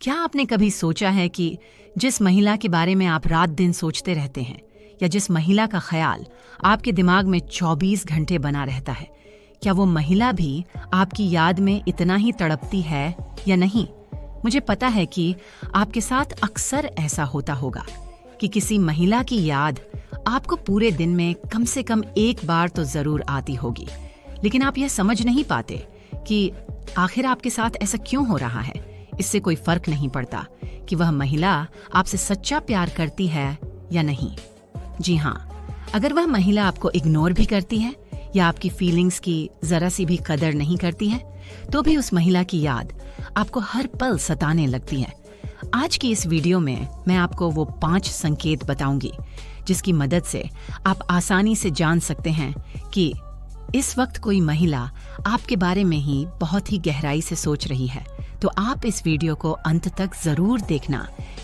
क्या आपने कभी सोचा है कि जिस महिला के बारे में आप रात दिन सोचते रहते हैं या जिस महिला का ख्याल आपके दिमाग में 24 घंटे बना रहता है, क्या वो महिला भी आपकी याद में इतना ही तड़पती है या नहीं? मुझे पता है कि आपके साथ अक्सर ऐसा होता होगा कि किसी महिला की याद आपको पूरे दिन में कम से कम एक बार तो जरूर आती होगी, लेकिन आप यह समझ नहीं पाते कि आखिर आपके साथ ऐसा क्यों हो रहा है। इससे कोई फर्क नहीं पड़ता कि वह महिला आपसे सच्चा प्यार करती है या नहीं। जी हाँ, अगर वह महिला आपको इग्नोर भी करती है या आपकी फीलिंग्स की जरा सी भी कदर नहीं करती है, तो भी उस महिला की याद आपको हर पल सताने लगती है। आज की इस वीडियो में मैं आपको वो 5 संकेत बताऊंगी जिसकी मदद से आप आसानी से जान सकते हैं कि इस वक्त कोई महिला आपके बारे में ही बहुत ही गहराई से सोच रही है। तो आप इस वीडियो को अंत तक जरूर देखना,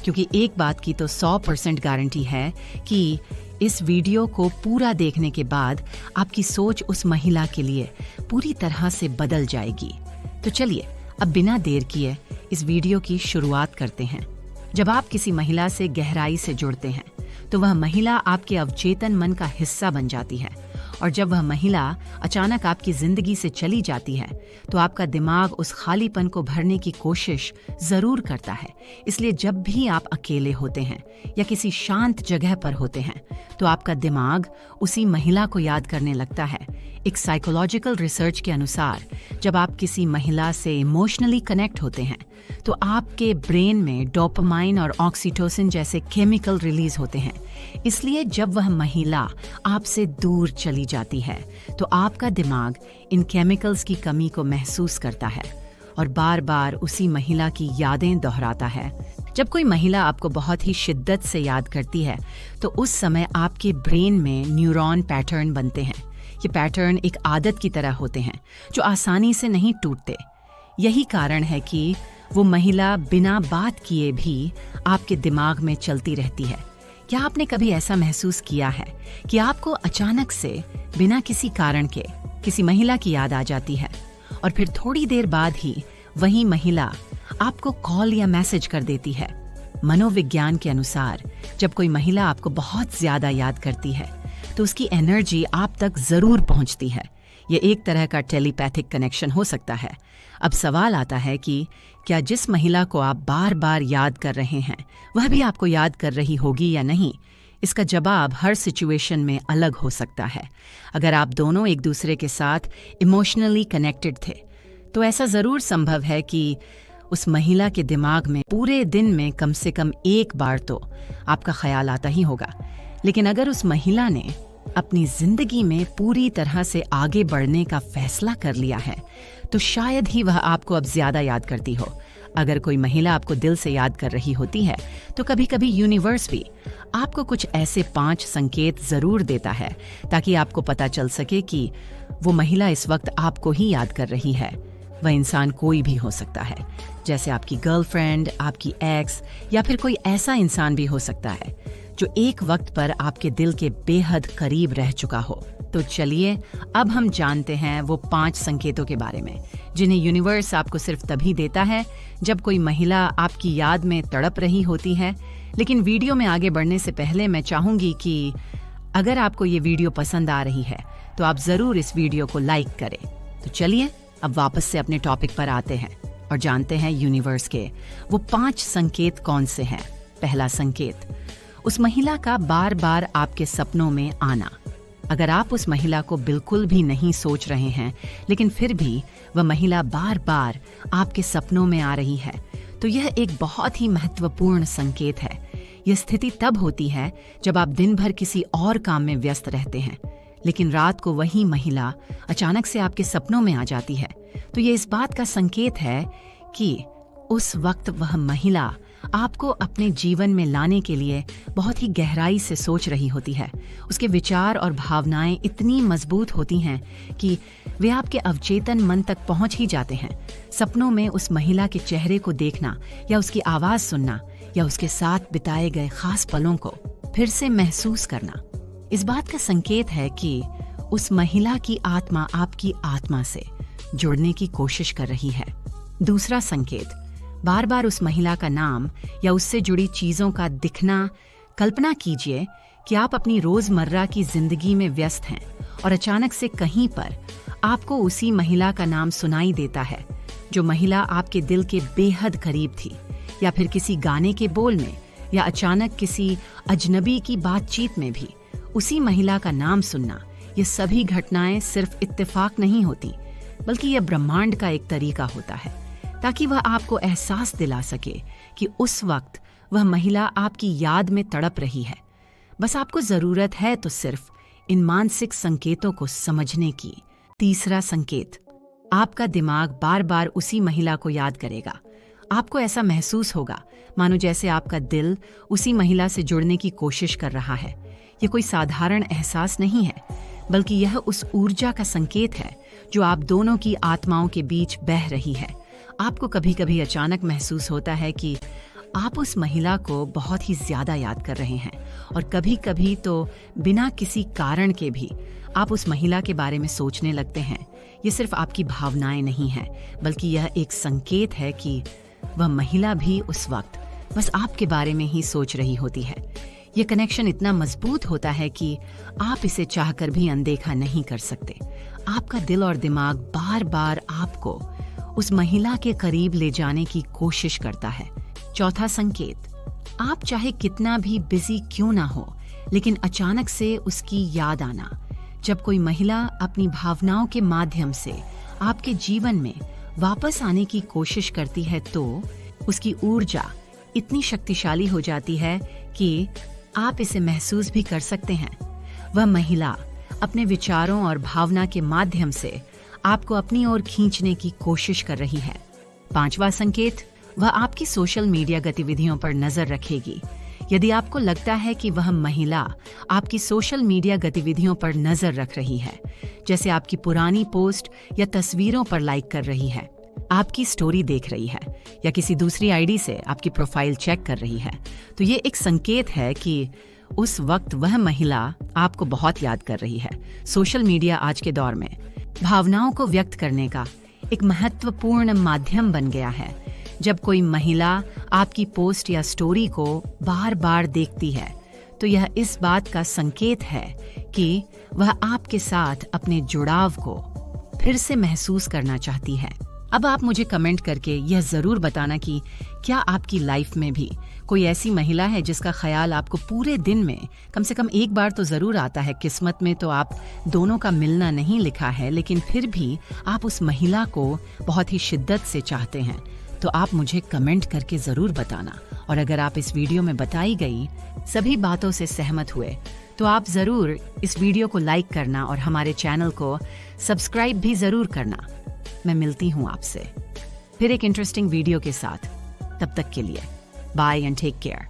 क्योंकि एक बात की तो 100% गारंटी है कि इस वीडियो को पूरा देखने के बाद आपकी सोच उस महिला के लिए पूरी तरह से बदल जाएगी। तो चलिए अब बिना देर किए इस वीडियो की शुरुआत करते हैं। जब आप किसी महिला से गहराई से जुड़ते हैं तो वह महिला आपके अवचेतन मन का हिस्सा बन जाती है, और जब वह महिला अचानक आपकी जिंदगी से चली जाती है तो आपका दिमाग उस खालीपन को भरने की कोशिश जरूर करता है। इसलिए जब भी आप अकेले होते हैं या किसी शांत जगह पर होते हैं तो आपका दिमाग उसी महिला को याद करने लगता है। एक साइकोलॉजिकल रिसर्च के अनुसार जब आप किसी महिला से इमोशनली कनेक्ट होते हैं तो आपके ब्रेन में डोपामाइन और ऑक्सीटोसिन जैसे केमिकल रिलीज होते हैं। इसलिए जब वह महिला आपसे दूर चली जाती है तो आपका दिमाग इन केमिकल्स की कमी को महसूस करता है और बार बार उसी महिला की यादें दोहराता है। जब कोई महिला आपको बहुत ही शिद्दत से याद करती है तो उस समय आपके ब्रेन में न्यूरॉन पैटर्न बनते हैं। ये पैटर्न एक आदत की तरह होते हैं जो आसानी से नहीं टूटते। यही कारण है कि वो महिला बिना बात किए भी आपके दिमाग में चलती रहती है। क्या आपने कभी ऐसा महसूस किया है कि आपको अचानक से बिना किसी कारण के किसी महिला की याद आ जाती है और फिर थोड़ी देर बाद ही वही महिला आपको कॉल या मैसेज कर देती है? मनोविज्ञान के अनुसार जब कोई महिला आपको बहुत ज्यादा याद करती है तो उसकी एनर्जी आप तक जरूर पहुंचती है। ये एक तरह का टेलीपैथिक कनेक्शन हो सकता है। अब सवाल आता है कि क्या जिस महिला को आप बार बार याद कर रहे हैं वह भी आपको याद कर रही होगी या नहीं? इसका जवाब हर सिचुएशन में अलग हो सकता है। अगर आप दोनों एक दूसरे के साथ इमोशनली कनेक्टेड थे तो ऐसा जरूर संभव है कि उस महिला के दिमाग में पूरे दिन में कम से कम एक बार तो आपका ख्याल आता ही होगा। लेकिन अगर उस महिला ने अपनी जिंदगी में पूरी तरह से आगे बढ़ने का फैसला कर लिया है तो शायद ही वह आपको अब ज्यादा याद करती हो। अगर कोई महिला आपको दिल से याद कर रही होती है तो कभी कभी यूनिवर्स भी आपको कुछ ऐसे 5 संकेत जरूर देता है ताकि आपको पता चल सके कि वो महिला इस वक्त आपको ही याद कर रही है। वह इंसान कोई भी हो सकता है, जैसे आपकी गर्लफ्रेंड, आपकी एक्स, या फिर कोई ऐसा इंसान भी हो सकता है जो एक वक्त पर आपके दिल के बेहद करीब रह चुका हो। तो चलिए अब हम जानते हैं वो 5 संकेतों के बारे में जिन्हें यूनिवर्स आपको सिर्फ तभी देता है जब कोई महिला आपकी याद में तड़प रही होती है। लेकिन वीडियो में आगे बढ़ने से पहले मैं चाहूंगी कि अगर आपको ये वीडियो पसंद आ रही है तो आप जरूर इस वीडियो को लाइक करें। तो चलिए अब वापस से अपने टॉपिक पर आते हैं और जानते हैं यूनिवर्स के वो 5 संकेत कौन से हैं। पहला संकेत, उस महिला का बार बार आपके सपनों में आना। अगर आप उस महिला को बिल्कुल भी नहीं सोच रहे हैं लेकिन फिर भी वह महिला बार बार आपके सपनों में आ रही है तो यह एक बहुत ही महत्वपूर्ण संकेत है। यह स्थिति तब होती है जब आप दिन भर किसी और काम में व्यस्त रहते हैं लेकिन रात को वही महिला अचानक से आपके सपनों में आ जाती है। तो ये इस बात का संकेत है कि उस वक्त वह महिला आपको अपने जीवन में लाने के लिए बहुत ही गहराई से सोच रही होती है। उसके विचार और भावनाएं इतनी मजबूत होती हैं कि वे आपके अवचेतन मन तक पहुंच ही जाते हैं। सपनों में उस महिला के चेहरे को देखना या उसकी आवाज सुनना या उसके साथ बिताए गए खास पलों को फिर से महसूस करना इस बात का संकेत है कि उस महिला की आत्मा आपकी आत्मा से जुड़ने की कोशिश कर रही है। दूसरा संकेत, बार बार उस महिला का नाम या उससे जुड़ी चीजों का दिखना। कल्पना कीजिए कि आप अपनी रोजमर्रा की जिंदगी में व्यस्त हैं और अचानक से कहीं पर आपको उसी महिला का नाम सुनाई देता है, जो महिला आपके दिल के बेहद करीब थी, या फिर किसी गाने के बोल में, या अचानक किसी अजनबी की बातचीत में भी उसी महिला का नाम सुनना। ये सभी घटनाएं सिर्फ इत्तेफाक नहीं होती, बल्कि यह ब्रह्मांड का एक तरीका होता है ताकि वह आपको एहसास दिला सके कि उस वक्त वह महिला आपकी याद में तड़प रही है। बस आपको जरूरत है तो सिर्फ इन मानसिक संकेतों को समझने की। तीसरा संकेत, आपका दिमाग बार बार उसी महिला को याद करेगा। आपको ऐसा महसूस होगा मानो जैसे आपका दिल उसी महिला से जुड़ने की कोशिश कर रहा है। ये कोई साधारण एहसास नहीं है, बल्कि यह उस ऊर्जा का संकेत है जो आप दोनों की आत्माओं के बीच बह रही है। आपको कभी कभी अचानक महसूस होता है कि आप उस महिला को बहुत ही ज्यादा याद कर रहे हैं, और कभी कभी तो बिना किसी कारण के भी आप उस महिला के बारे में सोचने लगते हैं। ये सिर्फ आपकी भावनाएं नहीं हैं, बल्कि यह एक संकेत है कि वह महिला भी उस वक्त बस आपके बारे में ही सोच रही होती है। ये कनेक्शन इतना मजबूत होता है कि आप इसे चाहकर भी अनदेखा नहीं कर सकते। आपका दिल और दिमाग बार बार आपको उस महिला के करीब ले जाने की कोशिश करता है। चौथा संकेत, आप चाहे कितना भी बिजी क्यों ना हो, लेकिन अचानक से उसकी याद आना। जब कोई महिला अपनी भावनाओं के माध्यम से आपके जीवन में वापस आने की कोशिश करती है, तो उसकी ऊर्जा इतनी शक्तिशाली हो जाती है कि आप इसे महसूस भी कर सकते हैं। वह महिला अपने विचारों और भावना के माध्यम से आपको अपनी ओर खींचने की कोशिश कर रही है। पांचवा संकेत, वह आपकी सोशल मीडिया गतिविधियों पर नजर रखेगी। यदि आपको लगता है कि वह महिला आपकी सोशल मीडिया गतिविधियों पर नजर रख रही है, जैसे आपकी पुरानी पोस्ट या तस्वीरों पर लाइक कर रही है, आपकी स्टोरी देख रही है, या किसी दूसरी आईडी से आपकी प्रोफाइल चेक कर रही है, तो ये एक संकेत है कि उस वक्त वह महिला आपको बहुत याद कर रही है। सोशल मीडिया आज के दौर में भावनाओं को व्यक्त करने का एक महत्वपूर्ण माध्यम बन गया है। जब कोई महिला आपकी पोस्ट या स्टोरी को बार बार देखती है, तो यह इस बात का संकेत है कि वह आपके साथ अपने जुड़ाव को फिर से महसूस करना चाहती है। अब आप मुझे कमेंट करके यह जरूर बताना कि क्या आपकी लाइफ में भी कोई ऐसी महिला है जिसका ख्याल आपको पूरे दिन में कम से कम एक बार तो जरूर आता है। किस्मत में तो आप दोनों का मिलना नहीं लिखा है, लेकिन फिर भी आप उस महिला को बहुत ही शिद्दत से चाहते हैं। तो आप मुझे कमेंट करके जरूर बताना। और अगर आप इस वीडियो में बताई गई सभी बातों से सहमत हुए, तो आप जरूर इस वीडियो को लाइक करना और हमारे चैनल को सब्सक्राइब भी जरूर करना। मैं मिलती हूँ आपसे फिर एक इंटरेस्टिंग वीडियो के साथ। तब तक के लिए बाय एंड टेक केयर।